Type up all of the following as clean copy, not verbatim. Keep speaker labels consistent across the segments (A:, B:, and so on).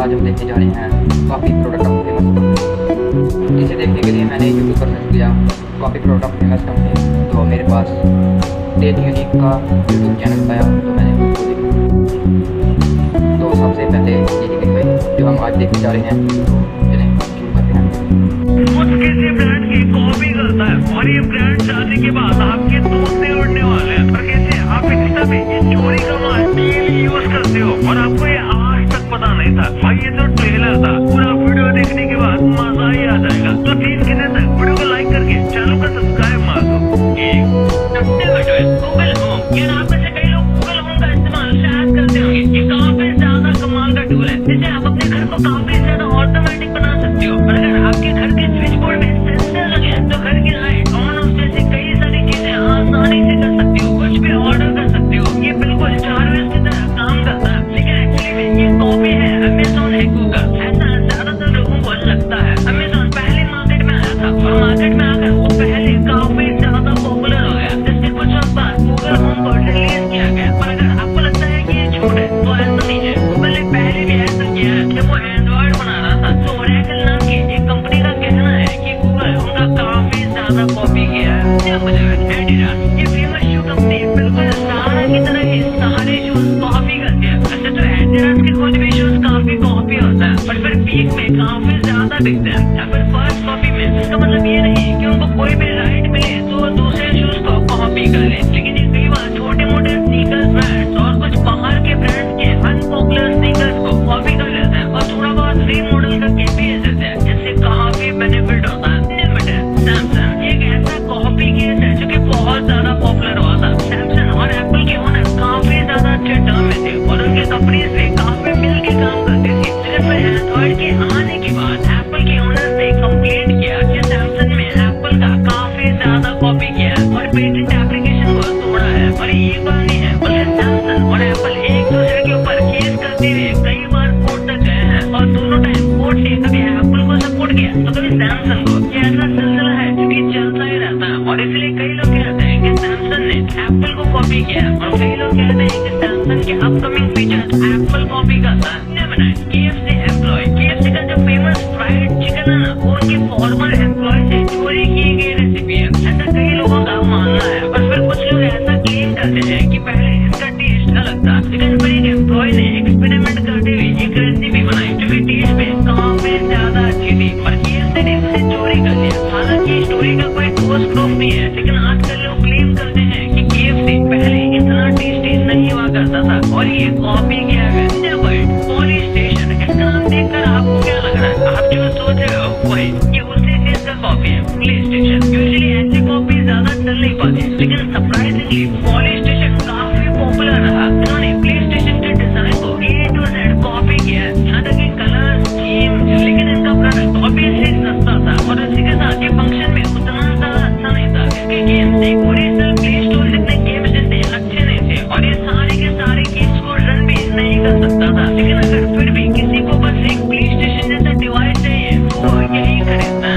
A: आज हम देखने जा रहे हैं coffee product of famous company. इसे देखने के लिए मैंने यूट्यूब पर सर्च किया coffee product of famous company, तो मेरे पास टेस्ट यूनिक का यूट्यूब चैनल पाया, तो मैंने उसको देखा। तो सबसे पहले ये दिखाई जो हम आज देखने जा रहे हैं, तो चलें शुरू करते हैं।
B: किसी ब्रांड की कॉपी करता है और ये ब्रांड जाने के बाद आपके दोस्त से उड़ने वाले हैं। और कैसे आप इंस्टा पे ये चोरी का माल डेली यूज करते हो और आपको ये आज तक पता नहीं था। भाई ये जो ट्रेलर था, पूरा वीडियो देखने के बाद मजा ही आ जाएगा। तो 3 घंटे तक वीडियो को लाइक करके चैनल को सब्सक्राइब मार दो। गूगल होम, यार आप में से कई लोग गूगल होम का इस्तेमाल शायद करते होंगे। ये काफी ज्यादा कमाल का टूल है, जिससे आप अपने घर को काफी ज्यादा ऑटोमेटिक बना सकते हो। और अगर आपके घर के स्विच बोर्ड में सेंसर लगे हैं, तो घर की लाइट ऑन ऑफ जैसी कई सारी चीजें आसानी से कर सकते हो, कुछ भी ऑर्डर कर सकते हो। ये बिल्कुल चार्वेज की तरह काम करता है, लेकिन एक्चुअली में ये कॉपी है अमेज़न हैको का। ऐसा ज्यादातर लोगों को लगता है। अमेज़न पहले मार्केट में आया था और मार्केट में आकर वो पहले काफी ज्यादा पॉपुलर हो गया, जिसके कुछ वक्त बाद गूगल होम को रिलीज किया गया। पर अगर आपको लगता है कि ये झूठ है, तो ऐसा नहीं है। गूगल ने पहले भी ऐसा किया है जब वो एंड्रॉइड बना रहा था। तो ओरेकल नाम की एक कंपनी का कहना है कि गूगल उनका काफी ज्यादा कॉपी किया है। एडिडास, ये फेमस शू कंपनी, बिल्कुल सारा की तरह ही सारे शूज कॉपी करती है। वैसे तो एडिडास के खुद भी शूज काफी कॉपी होता है, पर फिर पीक में काफी ज्यादा बिकते हैं। या फिर फर्स्ट कॉपी में, इसका मतलब ये नहीं कि उनको कोई भी राइट मिले तो वो दूसरे शूज को कॉपी कर ले। लेकिन ये कई बार छोटे मोटे स्नीकर्स ब्रांड्स और कुछ बाहर के ब्रांड्स के अनपॉपुलर स्नीकर्स को कॉपी कर लेते हैं और थोड़ा बहुत रीमॉडल करके बेच देते हैं, जिससे काफी बेनिफिट होता है। सैमसंग एक ऐसा कॉपी केस है जो कि बहुत ज्यादा पॉपुलर हुआ था। सैमसंग और एप्पल के ओनर काफी ज्यादा अच्छे टर्म में थे और उनके कंपनी से काफी मिलकर काम करते थे। लेकिन फिर एंड्रॉइड के आने के बाद एप्पल के ओनर ने कंप्लेंट किया कि सैमसंग में एप्पल का काफी ज्यादा कॉपी किया है और पेटेंट एप्लीकेशन को तोड़ा है। और ये बात नहीं है, बल्कि सैमसंग और एप्पल एक दूसरे के ऊपर केस करते हुए कई बार कोर्ट तक गए हैं और दोनों टाइम कोर्ट ने कभी एप्पल को सपोर्ट किया तो कभी सैमसंग को। ये ऐसा सिलसिला है जो कि चलता ही रहता है। और इसलिए कई लोग कहते हैं कि सैमसंग ने एप्पल को कॉपी किया और कई लोग कहते हैं कि सैमसंग के अपकमिंग फीचर्स एप्पल कॉपी करता है। KFC एम्प्लॉय, KFC का जो फेमस फ्राइड चिकन है ना, वो उनके फॉर्मर एम्प्लॉय से चोरी की गई रेसिपी है, ऐसा कई लोगों का मानना है। और फिर कुछ लोग ऐसा क्लेम करते हैं कि पहले इसका टेस्ट अलग था, लेकिन फिर एक एम्प्लॉय ने एक्सपेरिमेंट करते हुए एक रेसिपी बनाई जो कि टेस्ट में काफी ज्यादा अच्छी थी, पर KFC ने उसे चोरी कर लिया। हालांकि स्टोरी का कोई ठोस प्रूफ नहीं है, लेकिन आजकल लोग क्लेम करते हैं कि KFC पहले इतना टेस्टी नहीं हुआ करता था और ये कॉपी किया गया। पॉलिश स्टेशन, इसका नाम देखकर आपको क्या लग रहा है? आप जो सोच रहे हो वही, ये उसी चीज का कॉपी है, प्ले स्टेशन। यूजुअली ऐसी कॉपी ज्यादा चल नहीं पाती, लेकिन सरप्राइजिंगली पॉलिश स्टेशन काफी पॉपुलर रहा। इन्होंने प्ले स्टेशन के डिजाइन को A to Z कॉपी किया है, यहाँ तक कि कलर थीम। लेकिन इनका प्रोडक्ट ऑब्वियसली सस्ता था और इसी के साथ ये फंक्शन में उतना ज्यादा अच्छा नहीं था। इसके गेम्स एक ओरिजिनल प्ले स्टोर जितने गेम्स जितने अच्छे नहीं थे और ये सारे के सारे गेम्स को रन भी नहीं कर सकता था। लेकिन अगर फिर भी किसी को बस एक प्ले स्टेशन जैसा डिवाइस चाहिए, वो यही खरीदता है।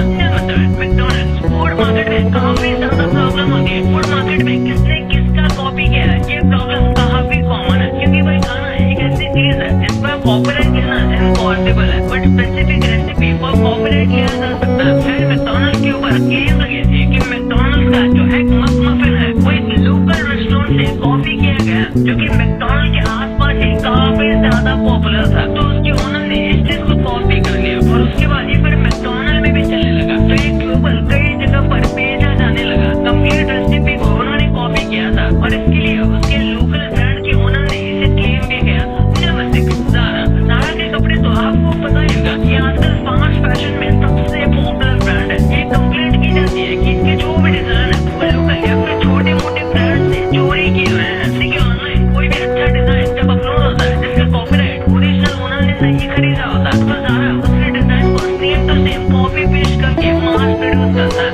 B: मैकडॉनल्ड्स, फूड मार्केट में काफी ज्यादा प्रॉब्लम होती है। फूड मार्केट में किसने किसका कॉपी किया है, ये प्रॉब्लम काफी कॉमन है, क्योंकि भाई खाना एक ऐसी चीज है जिस पर कॉपीराइट लेना इम्पॉसिबल है, बट स्पेसिफिक रेसिपी पर कॉपीराइट लिया जा सकता है। फिर मैकडॉनल्ड्स के ऊपर क्लेम लगे थे कि मैकडॉनल्ड्स का जो एग मफिन है वो एक लोकल रेस्टोरेंट से कॉपी किया गया, जो कि मैकडॉनल्ड्स के आसपास ही काफी ज्यादा पॉपुलर था। तो उसके ओनर ने इस चीज को कॉपी कर लिया और उसके बाद ये फिर मैकडॉनल्ड में भी चलने लगा। तो ये ग्लोबल कई जगह पर भेजा जाने लगा। कंप्लीट रेसिपी को उन्होंने कॉपी किया था और इसके लिए उसके लोकल ब्रांड के ओनर ने इसे क्लेम भी किया था। ज़ारा के कपड़े तो आपको पता ही होगा, ये आजकल फास्ट फैशन में सबसे पॉपुलर ब्रांड है। ये कंप्लेंट की जाती है कि इसके जो भी डिजाइन है वो लोकल या फिर छोटे मोटे ब्रांड से चोरी किए हुए हैं। देखिए ऑनलाइन कोई भी अच्छा डिजाइन जब अपलोड होता है जिसका कॉपीराइट ओरिजिनल ओनर ने नहीं खरीदा होता, तो ज़ारा उसके डिजाइन को same to same copy paste करके मास प्रोड्यूस करता है।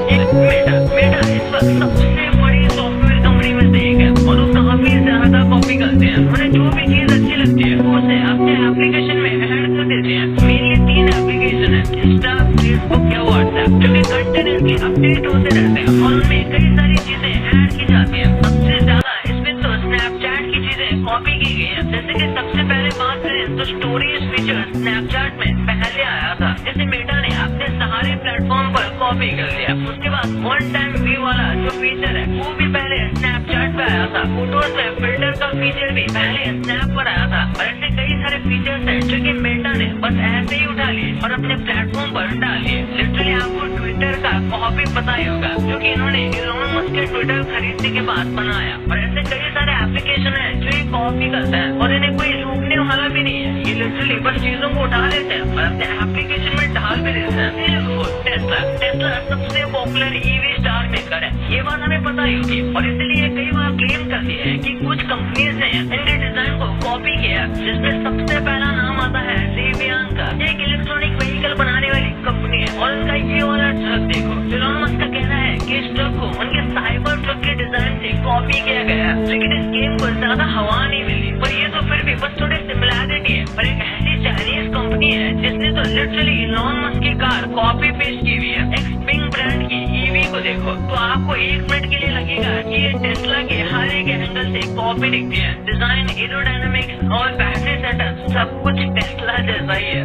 B: मेटा इस वक्त सबसे बड़ी सॉफ्टवेयर कंपनी में से एक है और वो काफी ज्यादा कॉपी करते हैं। उन्हें जो भी चीज अच्छी लगती है वो उसे अपने एप्लीकेशन में ऐड कर देते हैं। मेनली 3 एप्लीकेशन है, इंस्टा, फेसबुक या व्हाट्सएप, जो कि कंटिन्यूअसली अपडेट होते रहते हैं और उनमें कई सारी चीजें ऐड की जाती हैं। सबसे ज्यादा इसमें तो स्नैपचैट की चीजें कॉपी की गई है। जैसे कि सबसे पहले बात करें तो स्टोरीज फीचर स्नैपचैट में पहले आया था, जिसे मेटा ने अपने सारे प्लेटफॉर्म पर कॉपी कर लिया। उसके बाद वन टाइम व्यू वाला जो फीचर है वो भी पहले स्नैपचैट पे आया था। फोटोज में फिल्टर का फीचर भी पहले स्नैप पर आया था। और ऐसे कई सारे फीचर्स हैं जो कि मेटा ने बस ऐसे ही उठा लिए और अपने प्लेटफॉर्म पर डाल लिए। लिटरली आपको ट्विटर का कॉपी पता ही होगा, जो कि इन्होंने इलॉन मस्क के ट्विटर खरीदने के बाद बनाया। और ऐसे कई सारे एप्लीकेशन है जो ये कॉपी करते हैं और इन्हें कोई रोकने वाला भी नहीं है। ये लिटरली बस चीजों को उठा लेते हैं और अपने एप्लीकेशन में डाल भी देते हैं। टेस्ला सबसे पॉपुलर ईवी स्टार मेकर है, ये बात हमें पता ही होगी। और इसलिए कई बार क्लेम करती है कि कुछ कंपनीज ने इनके डिजाइन को कॉपी किया, जिसमें सबसे पहला नाम आता है रिवियान का। एक इलेक्ट्रॉनिक व्हीकल बनाने वाली कंपनी है और उनका ये वाला ट्रक देखो। इलॉन मस्क का कहना है कि इस ट्रक को उनके साइबर ट्रक के डिजाइन से कॉपी किया गया, लेकिन इस गेम को ज्यादा हवा नहीं मिली। पर ये तो फिर भी बस थोड़ी सिमिलैरिटी है। और एक ऐसी चाइनीज कंपनी है जिसने तो लिटरली इलॉन मस्क की कार कॉपी पेस्ट की हुई है। एक्सपिंग ब्रांड की ईवी को देखो तो आपको 1 मिनट के लिए लगेगा कि ये टेस्ला के हर एक एंगल से कॉपी दिखती है। डिजाइन, एरोडायनामिक्स और बैटरी सेटअप सब कुछ टेस्ला जैसा ही है।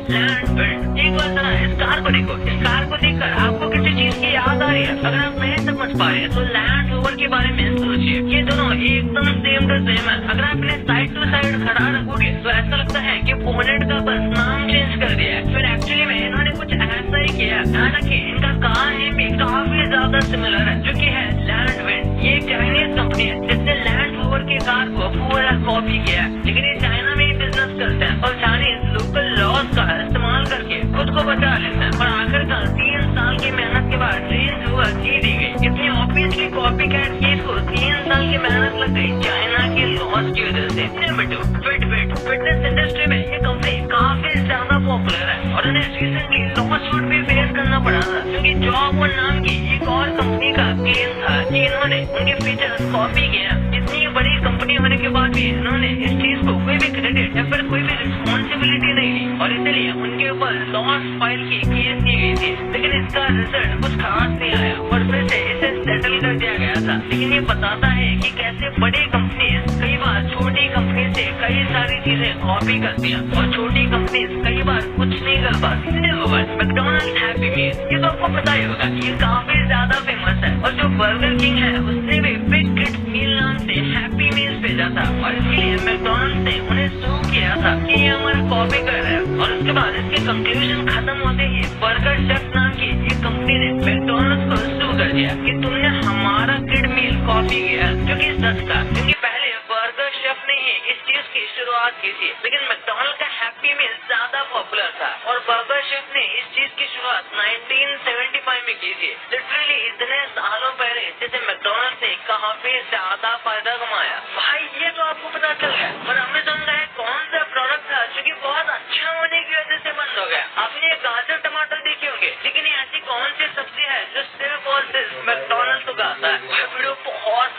B: लैंड बिल्ड, एक बार जरा इस कार को देखो। इस कार को देखकर आपको किसी चीज की याद आ रही है? अगर आप नहीं समझ पा रहे हैं तो लैंड रोवर के बारे में सोचिए। ये दोनों एकदम सेम टू सेम है। अगर आप इन्हें साइड टू साइड खड़ा रखोगे तो ऐसा लगता है कि बोनेट का बस नाम चेंज कर दिया है। फिर एक्चुअली में इन्होंने कुछ ऐसा ही किया। हालांकि इनका कार नेम भी काफी ज्यादा सिमिलर है, जो कि है लैंड विंड। ये एक चाइनीज कंपनी है जिसने लैंड रोवर की कार को पूरा कॉपी किया है, लेकिन ये चाइना में ही बिजनेस करते हैं और चाइनीज लोकल लॉज का इस्तेमाल करके खुद को बचा लेते हैं। और आखिरकार 3 साल की मेहनत के बाद रेंज रोवर जीत गई। इतनी ऑब्वियसली कॉपी कैट केस को 3 साल की मेहनत लग गई चाइना के लॉज की वजह से। फिटनेस इंडस्ट्री में ये कंपनी काफी ज्यादा पॉपुलर है और उन्हें रिसेंटली लॉ सूट भी फेस करना पड़ा था, क्योंकि जॉब वन नाम की एक और कंपनी का क्लेम था कि इन्होंने उनके फीचर्स कॉपी किए। इतनी बड़ी कंपनी होने के बाद भी इन्होंने इस चीज को कोई भी क्रेडिट या फिर कोई भी रिस्पॉन्सिबिलिटी नहीं ली और इसलिए उनके ऊपर लॉस फाइल की केस की गई थी। लेकिन इसका रिजल्ट कुछ खास नहीं आया और फिर से इसे सेटल कर दिया गया था। लेकिन ये बताता है कि कैसे बड़ी कंपनी कई बार छोटी कंपनी से कई सारी चीजें कॉपी करती हैं और छोटी कंपनी कई बार कुछ नहीं कर पाती। मैकडॉनल्ड्स हैप्पी मील, ये तो आपको पता ही होगा, ये काफी ज्यादा फेमस है। और जो बर्गर किंग है उसने भी बिग किड्स मील नाम से हैप्पी मील्स भेजा था और इसलिए मैकडॉनल्ड्स ने उन्हें सू किया था कि ये हमारा कॉपी कर रहे हैं। और उसके बाद इसके कंक्लूजन खत्म होते ही बर्गर शेफ नाम की एक कंपनी ने मैकडॉनल्ड्स को सू कर दिया कि तुमने हमारा किड मील कॉपी किया, जो कि सच था, क्योंकि पहले बर्गर शेफ ने ही इस चीज की शुरुआत की थी। लेकिन मैकडॉनल्ड का हैप्पी मील ज्यादा पॉपुलर था और बर्गर शेफ ने इस चीज की शुरुआत 1975 में की थी। लिटरली इतने सालों पहले जिसे मैकडॉनल्ड ने काफी ज्यादा फायदा कमाया। भाई ये तो आपको पता चल गया, पर अमेज़न का एक कौन सा प्रोडक्ट था जो कि बहुत अच्छा होने की वजह से बंद हो गया? आपने गाजर टमाटर देखे होंगे, लेकिन ये ऐसी कौन सी सब्जी है जो सिर्फ और सिर्फ मैकडॉनल्ड्स को खाता है? वीडियो बहुत